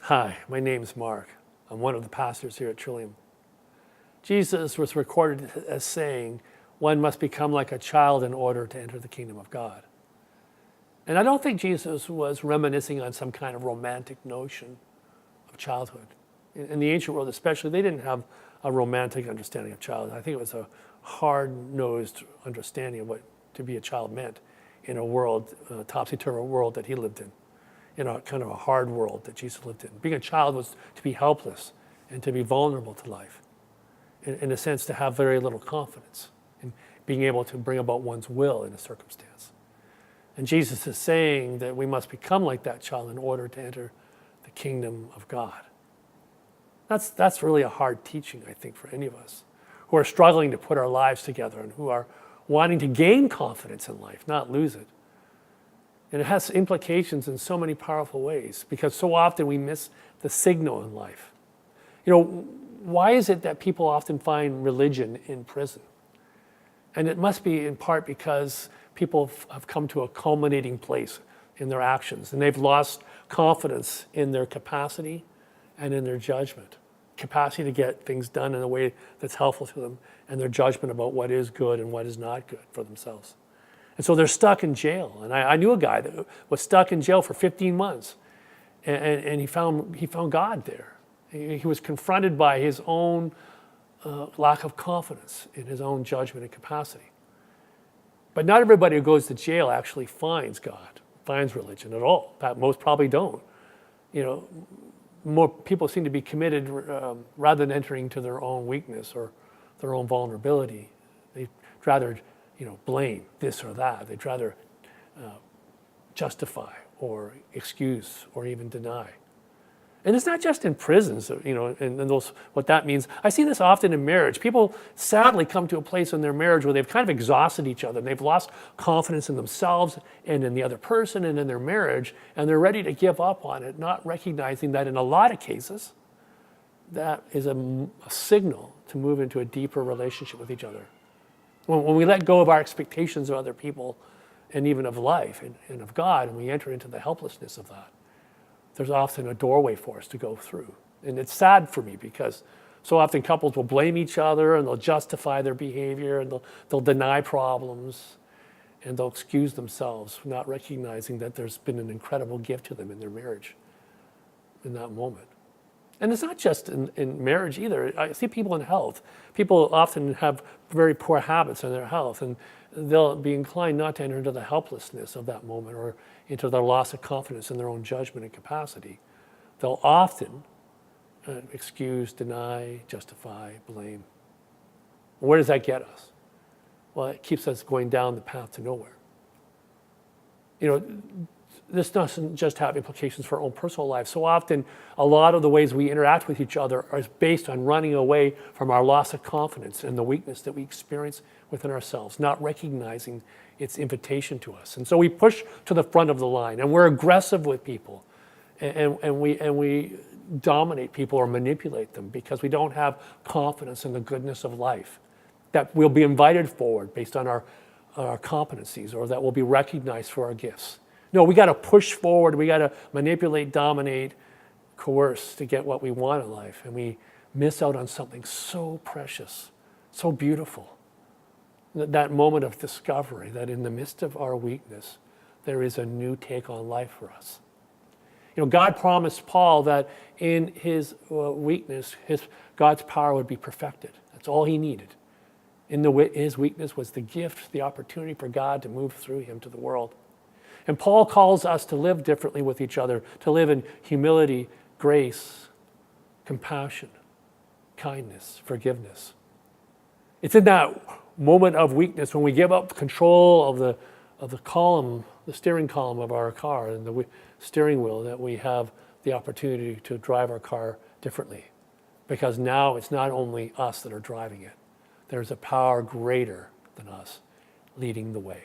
Hi, my name's Mark. I'm one of the pastors here at Trillium. Jesus was recorded as saying, one must become like a child in order to enter the kingdom of God. And I don't think Jesus was reminiscing on some kind of romantic notion of childhood. In the ancient world especially, they didn't have a romantic understanding of childhood. I think it was a hard-nosed understanding of what to be a child meant in a world, a topsy-turvy world that he lived in a kind of a hard world that Jesus lived in. Being a child was to be helpless and to be vulnerable to life. In a sense, to have very little confidence in being able to bring about one's will in a circumstance. And Jesus is saying that we must become like that child in order to enter the kingdom of God. That's really a hard teaching, I think, for any of us who are struggling to put our lives together and who are wanting to gain confidence in life, not lose it. And it has implications in so many powerful ways because so often we miss the signal in life. You know, why is it that people often find religion in prison? And it must be in part because people have come to a culminating place in their actions and they've lost confidence in their capacity and in their judgment. Capacity to get things done in a way that's helpful to them and their judgment about what is good and what is not good for themselves. And so they're stuck in jail. And I knew a guy that was stuck in jail for 15 months and he found God there. He was confronted by his own lack of confidence in his own judgment and capacity. But not everybody who goes to jail actually finds God, finds religion at all. In fact, most probably don't. You know, more people seem to be committed rather than entering to their own weakness or their own vulnerability. They'd rather, blame this or that. They'd rather justify or excuse or even deny. And it's not just in prisons, and those, what that means. I see this often in marriage. People sadly come to a place in their marriage where they've kind of exhausted each other. And they've lost confidence in themselves and in the other person and in their marriage, and they're ready to give up on it, not recognizing that in a lot of cases, that is a signal to move into a deeper relationship with each other. When we let go of our expectations of other people and even of life and of God, and we enter into the helplessness of that, there's often a doorway for us to go through. And it's sad for me because so often couples will blame each other and they'll justify their behavior and they'll deny problems and they'll excuse themselves, not recognizing that there's been an incredible gift to them in their marriage in that moment. And it's not just in marriage either. I see people in health. People often have very poor habits in their health and they'll be inclined not to enter into the helplessness of that moment or into their loss of confidence in their own judgment and capacity. They'll often excuse, deny, justify, blame. Where does that get us? Well, it keeps us going down the path to nowhere. This doesn't just have implications for our own personal lives. So often, a lot of the ways we interact with each other are based on running away from our loss of confidence and the weakness that we experience within ourselves, not recognizing its invitation to us. And so we push to the front of the line, and we're aggressive with people, and we dominate people or manipulate them because we don't have confidence in the goodness of life, that we'll be invited forward based on our competencies or that we'll be recognized for our gifts. No, we got to push forward. We got to manipulate, dominate, coerce to get what we want in life. And we miss out on something so precious, so beautiful. That moment of discovery that in the midst of our weakness, there is a new take on life for us. God promised Paul that in his weakness, God's power would be perfected. That's all he needed. His weakness was the gift, the opportunity for God to move through him to the world. And Paul calls us to live differently with each other, to live in humility, grace, compassion, kindness, forgiveness. It's in that moment of weakness when we give up control of the column, the steering column of our car and the steering wheel, that we have the opportunity to drive our car differently. Because now it's not only us that are driving it. There's a power greater than us leading the way.